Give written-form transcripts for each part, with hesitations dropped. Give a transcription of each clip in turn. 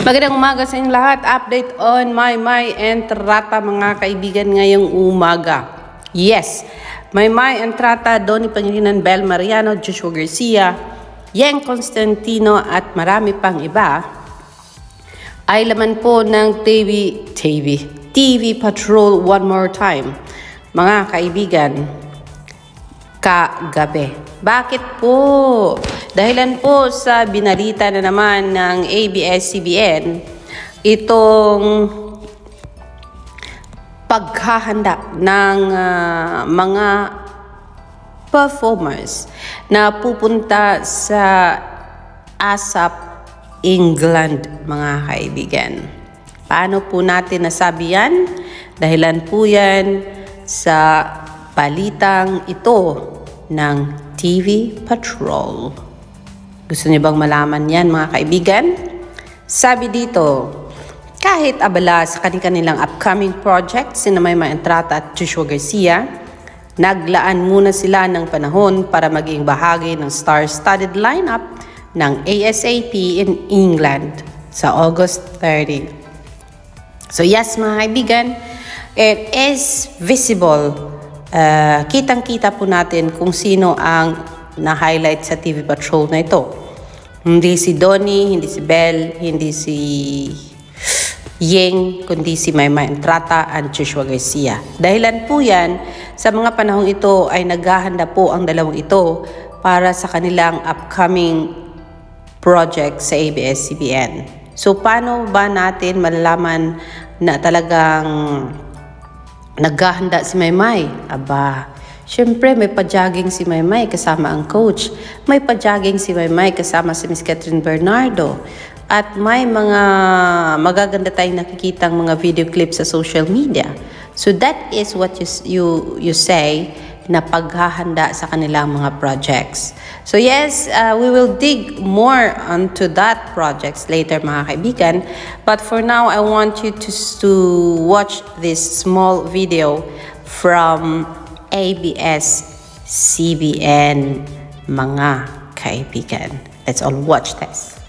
Magandang umaga sa inyong lahat. Update on Maymay Entrata mga kaibigan ngayong umaga. Yes, Maymay Entrata, Donnie Pangilinan, Bel Mariano, Joshua Garcia, Yeng Constantino at marami pang iba ay laman po ng TV Patrol One More Time mga kaibigan kagabi. Bakit po? Dahilan po sa binalita na naman ng ABS-CBN itong paghahanda ng mga performers na pupunta sa ASAP England mga kaibigan. Paano po natin nasabi yan? Dahilan po yan sa balitang ito ng TV Patrol. Gusto niyo bang malaman yan mga kaibigan? Sabi dito, kahit abala sa kanilang upcoming project, sina Maymay Entrata at Joshua Garcia, naglaan muna sila ng panahon para maging bahagi ng star-studded lineup ng ASAP in England sa August 30. So yes mga kaibigan, it is visible. Kitang-kita po natin kung sino ang na-highlight sa TV Patrol na ito. Hindi si Donnie, hindi si Bel, hindi si Yeng, kundi si Maymay Entrata at Joshua Garcia. Dahilan po yan, sa mga panahong ito ay naghahanda po ang dalawang ito para sa kanilang upcoming project sa ABS-CBN. So paano ba natin malalaman na talagang naghahanda si Maymay? Aba, syempre may pa-jogging si Maymay kasama ang coach. May pa-jogging si Maymay kasama si Miss Catherine Bernardo. At may mga magaganda tayong nakikitang mga video clips sa social media. So that is what you say na paghahanda sa kanilang mga projects. So yes, we will dig more onto that projects later mga kaibigan. But for now, I want you to watch this small video from ABS-CBN mga kaibigan. Let's all watch this.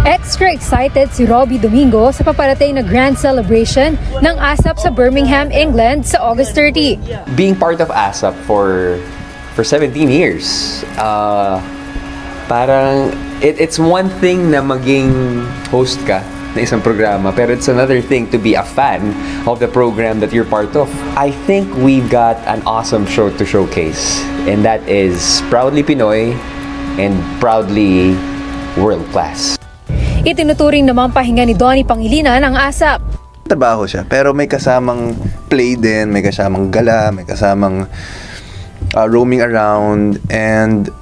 Extra excited si Robbie Domingo sa paparating na grand celebration ng ASAP sa Birmingham, England sa August 30. Being part of ASAP for 17 years, parang it's one thing na maging host ka na isang programa, pero it's another thing to be a fan of the program that you're part of. I think we've got an awesome show to showcase, and that is proudly Pinoy and proudly world-class. Itinuturing naman pahinga ni Donnie Pangilinan ang ASAP. Trabaho siya, pero may kasamang play din, may kasamang gala, may kasamang roaming around, and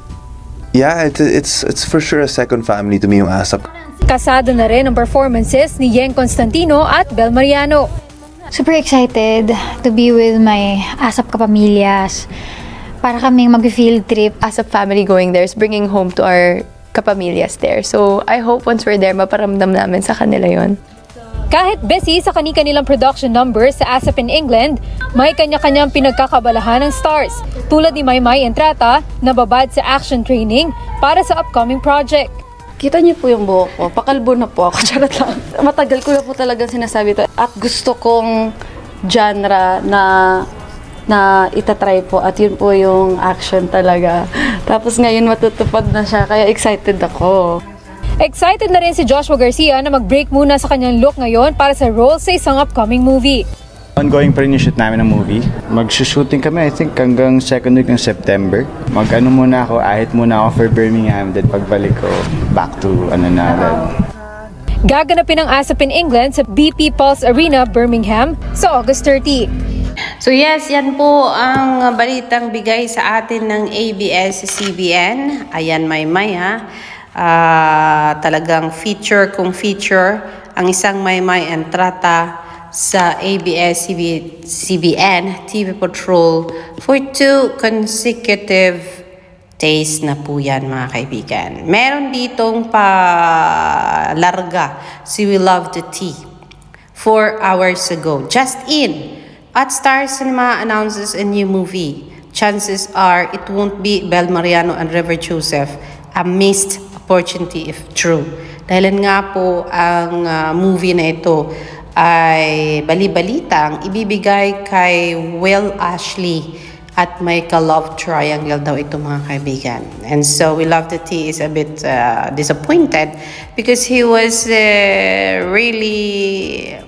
yeah, it's for sure a second family to me yung ASAP. Kasado na rin ang performances ni Yeng Constantino at Bel Mariano. Super excited to be with my ASAP kapamilyas. Para kaming mag-field trip. ASAP family going there is bringing home to our kapamilyas there. So, I hope once we're there, maparamdam namin sa kanila yon. Kahit busy sa kanilang production numbers sa ASAP in England, may kanya-kanyang pinagkakabalahan ng stars, tulad ni Maymay Entrata na babad sa action training para sa upcoming project. Kita niyo po yung buhok ko. Pakalbo na po ako. Charot lang. Matagal ko na po talaga sinasabi to. At gusto kong genre na itatry po. At yun po yung action talaga. Tapos ngayon matutupad na siya. Kaya excited ako. Excited na rin si Joshua Garcia na mag-break muna sa kanyang look ngayon para sa role sa isang upcoming movie. Ongoing pa rin yung shoot namin ng movie. Mag-shooting kami, I think, hanggang second week ng September. Mag-ano muna ako, ahit muna ako for Birmingham, then pagbalik ko, back to Gaganapin ang ASAP in England sa BP Pulse Arena, Birmingham sa August 30. So yes, yan po ang balitang bigay sa atin ng ABS-CBN. Ayan, Maymay ha. Talagang feature kung feature ang isang Maymay Entrata sa ABS-CBN TV Patrol for 2 consecutive days na po yan mga kaibigan. Meron ditong palarga si We Love the Tea 4 hours ago. Just in, at Star Cinema announces a new movie. Chances are it won't be Bel Mariano and River Joseph a missed opportunity if true. Dahil nga po ang movie na ito ay bali-balitang ibibigay kay Will Ashley at may ka-love triangle daw ito mga kaibigan. And so We Love the Tea is a bit disappointed because he was really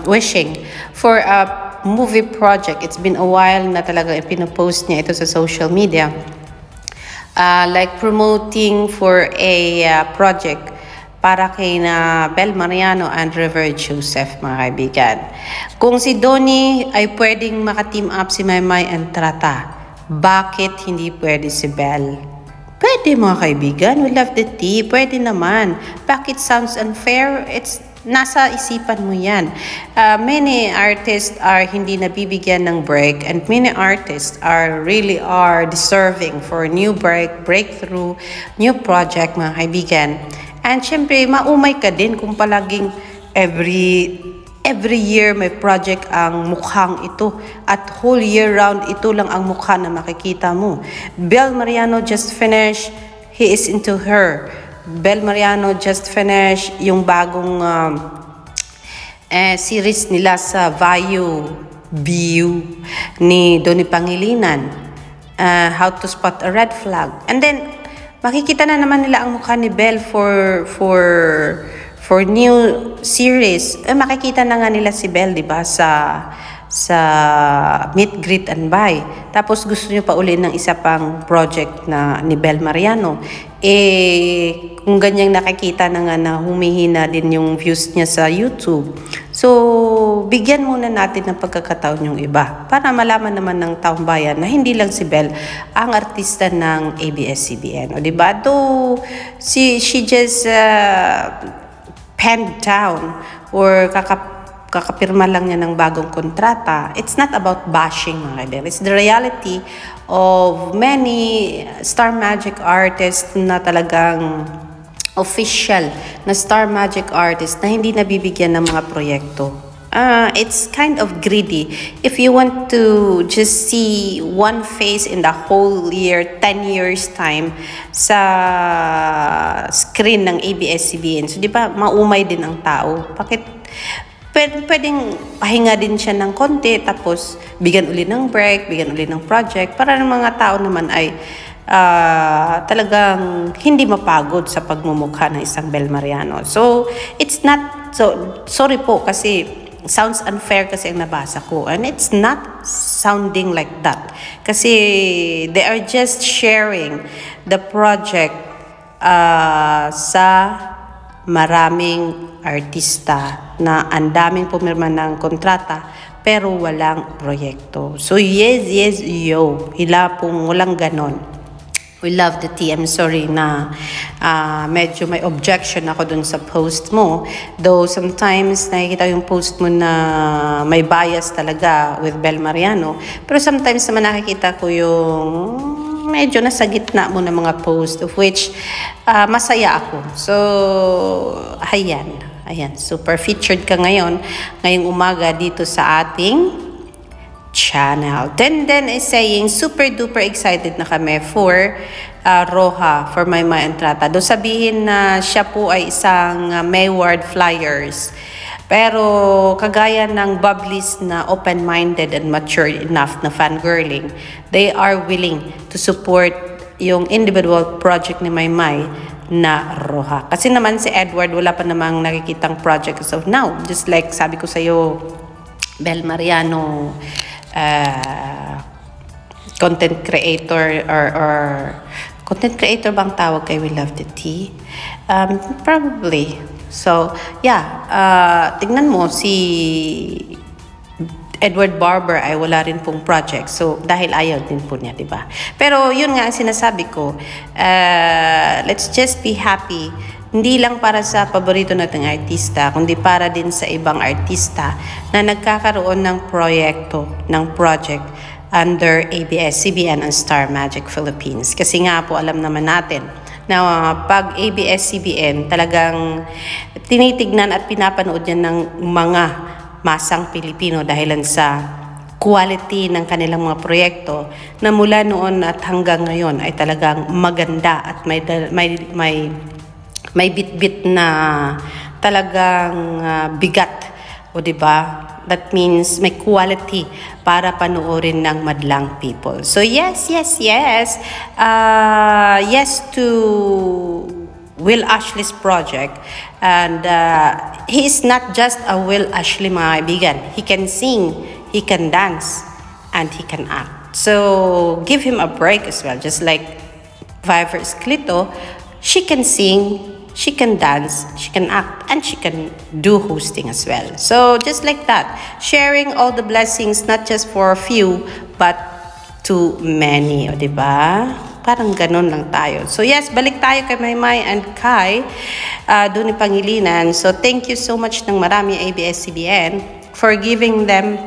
wishing for a movie project. It's been a while na talaga pinopost niya ito sa social media. Like promoting for a project para kay na Bel Mariano and River Joseph, mga kaibigan. Kung si Donnie ay pwedeng maka-team up si Maymay and Trata, bakit hindi pwede si Bel? Pwede, mga kaibigan. We Love the Tea. Pwede naman. Bakit sounds unfair? It's nasa isipan mo yan. Many artists are hindi nabibigyan ng break, and many artists are deserving for new breakthrough, new project, mga kaibigan. And syempre, maumay ka din kung palaging every year may project ang mukhang ito at whole year round ito lang ang mukha na makikita mo. Bel Mariano just finished He Is Into Her. Bel Mariano just finished yung bagong series nila sa View ni Donnie Pangilinan, How to Spot a Red Flag. And then makikita na naman nila ang mukha ni Bel for new series. Makikita na nga nila si Bel, di ba, sa Meet, Greet and Buy. Tapos gusto niyo pa uli ng isa pang project na ni Bel Mariano. Kung ganyang nakikita na nga na humihina din yung views niya sa YouTube. So, bigyan muna natin ng pagkakataon yung iba para malaman naman ng taong bayan na hindi lang si Bel ang artista ng ABS-CBN. O diba? Though she just penned down or kakapirma lang niya ng bagong kontrata, it's not about bashing, mga kaibigan. It's the reality of many Star Magic artists na talagang official na Star Magic artists na hindi nabibigyan ng mga proyekto. It's kind of greedy. If you want to just see one face in the whole year, 10 years time sa screen ng ABS-CBN, so di ba maumay din ang tao? Bakit pwedeng pahinga din siya ng konti, tapos bigyan uli ng break, bigyan uli ng project, para ng mga tao naman ay talagang hindi mapagod sa pagmumukha ng isang Bel Mariano. So, it's not, sorry po kasi sounds unfair kasi ang nabasa ko. And it's not sounding like that. Kasi they are just sharing the project sa maraming artista na ang daming pumirma ng kontrata pero walang proyekto. So yes, walang ganon. We Love the Tea. I'm sorry na medyo may objection ako dun sa post mo. Though sometimes nakikita yung post mo na may bias talaga with Bel Mariano. Pero sometimes naman nakikita ko yung medyo nasa gitna mo ng mga post of which masaya ako. So, ayan, super featured ka ngayong umaga dito sa ating channel. Then is saying, super duper excited na kami for Roja, for Maymay and Trata. Do sabihin na siya po ay isang Mayward Flyers. Pero kagaya ng Bubblies na open-minded and mature enough na fangirling, they are willing to support yung individual project ni Maymay na Roja. Kasi naman si Edward, wala pa namang nakikitang project as of now. Just like sabi ko sa'yo, Bel Mariano, content creator or content creator bang tawag kay We Love the Tea? Probably. So, yeah, tignan mo, si Edward Barber ay wala rin pong project. So, dahil ayaw din po niya, diba? Pero yun nga ang sinasabi ko, let's just be happy. Hindi lang para sa paborito nating artista, kundi para din sa ibang artista na nagkakaroon ng project under ABS-CBN and Star Magic Philippines. Kasi nga po, alam naman natin na pag ABS-CBN talagang tinitignan at pinapanood yan ng mga masang Pilipino dahilan sa quality ng kanilang mga proyekto na mula noon at hanggang ngayon ay talagang maganda at may bit-bit na talagang bigat, o diba? That means may quality para panoorin ng madlang people. So yes to Will Ashley's project. And he is not just a Will Ashley, mga kaibigan. He can sing, he can dance, and he can act. So give him a break as well. Just like Viver Esclito, she can sing, she can dance, she can act, and she can do hosting as well. So just like that, sharing all the blessings, not just for a few, but to many, o diba? Parang ganun lang tayo. So yes, balik tayo kay Maymay and Kai, doon ni Pangilinan. So thank you so much ng marami ABS-CBN for giving them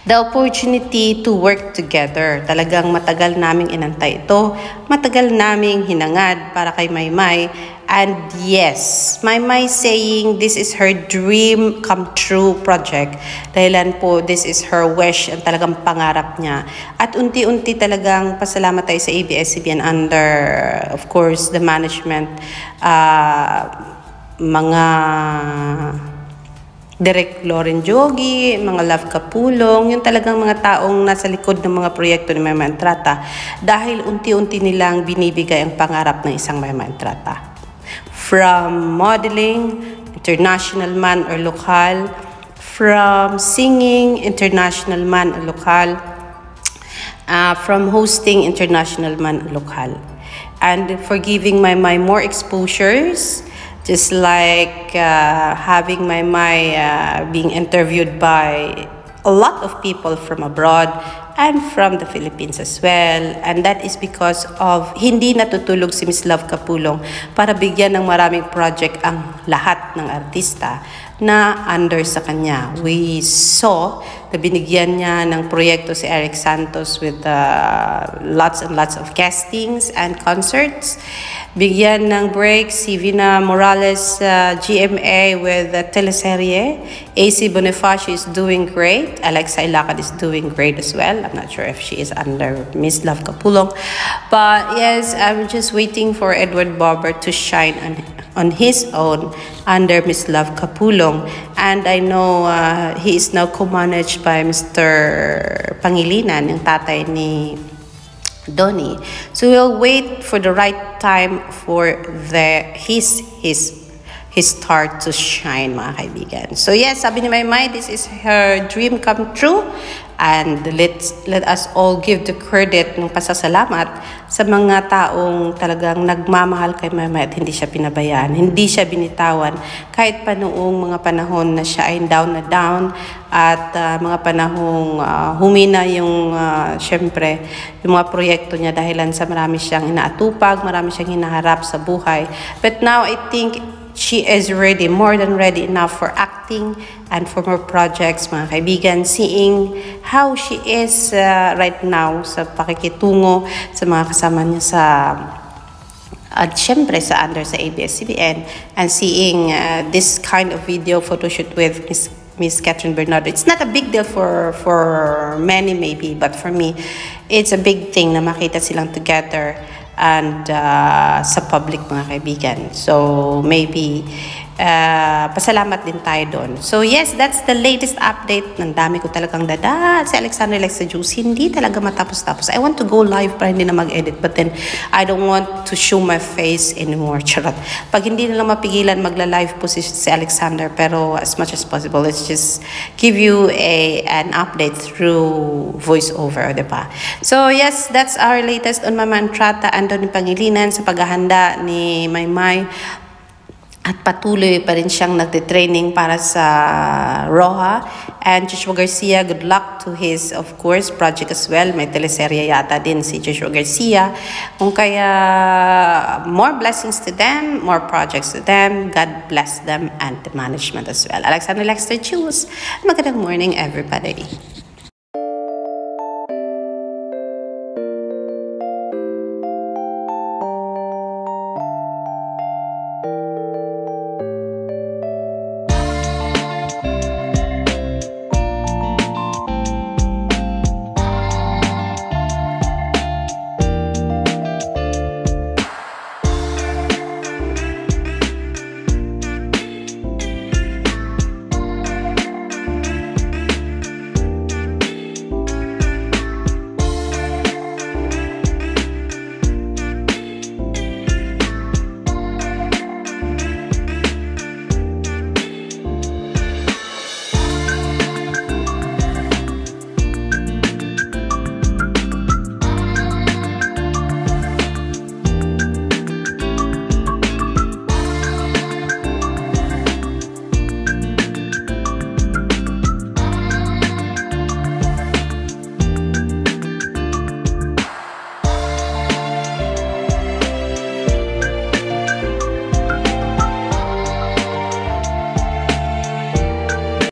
the opportunity to work together. Talagang matagal naming inantay ito. Matagal naming hinangad para kay Maymay. And yes, Maymay saying this is her dream come true project. Dahilan po, this is her wish and talagang pangarap niya. At unti-unti talagang pasalamat tayo sa ABS-CBN under, of course, the management, mga Direk Loren Jogi, mga Love Kapulong, yung talagang mga taong nasa likod ng mga proyekto ni Maymay Entrata dahil unti-unti nilang binibigay ang pangarap ng isang Maymay Entrata. From modeling, international man or lokal, from singing, international man or lokal, from hosting, international man or lokal, and for giving Maymay more exposures. Just like having Maymay being interviewed by a lot of people from abroad and from the Philippines as well. And that is because of hindi natutulog si Miss Love Kapulong para bigyan ng maraming project ang lahat ng artista na under sa kanya. We saw na binigyan niya ng proyekto si Eric Santos with lots and lots of castings and concerts. Bigyan ng break si Vina Morales GMA with teleserye. AC Bonifacio is doing great. Alexa Ilacad is doing great as well. I'm not sure if she is under Miss Love Kapulong. But yes, I'm just waiting for Edward Barber to shine on his own under Miss Love Kapulong. And I know he is now co-managed by Mr. Pangilinan, yung tatay ni Donnie. So we'll wait for the right time for his start to shine, mga kaibigan. So yes, sabi ni Maymay, this is her dream come true. And let us all give the credit ng pasasalamat sa mga taong talagang nagmamahal kay Maymay at hindi siya pinabayaan, hindi siya binitawan kahit pa noong mga panahon na siya ay down na down at mga panahong humina yung syempre yung mga proyekto niya dahilan sa marami siyang inaatupag, marami siyang hinaharap sa buhay. But now I think she is ready, more than ready enough for acting and for more projects, mga kaibigan, seeing how she is right now sa pakikitungo sa mga kasama niya sa at syempre sa under sa ABS-CBN and seeing this kind of video photoshoot with Miss Catherine Bernardo. It's not a big deal for many maybe, but for me, it's a big thing na makita silang together and sa public, mga kaibigan. So maybe pasalamat din tayo doon. So yes, that's the latest update. Ng dami ko talagang dada. Si Alexander Lexa Juice, hindi talaga matapos-tapos. I want to go live para hindi na mag-edit, but then I don't want to show my face anymore. Charot. Pag hindi na lang mapigilan, magla-live po si Alexander, pero as much as possible, let's just give you an update through voiceover, diba? So yes, that's our latest on Mama Entrata and Donnie Pangilinan sa paghahanda ni Maymay. At patuloy pa rin siyang nagte-training para sa Roja. And Joshua Garcia, good luck to his, of course, project as well. May teleserye yata din si Joshua Garcia. Kung kaya, more blessings to them, more projects to them. God bless them and the management as well. Alexander Lexter Choose. Magandang morning, everybody.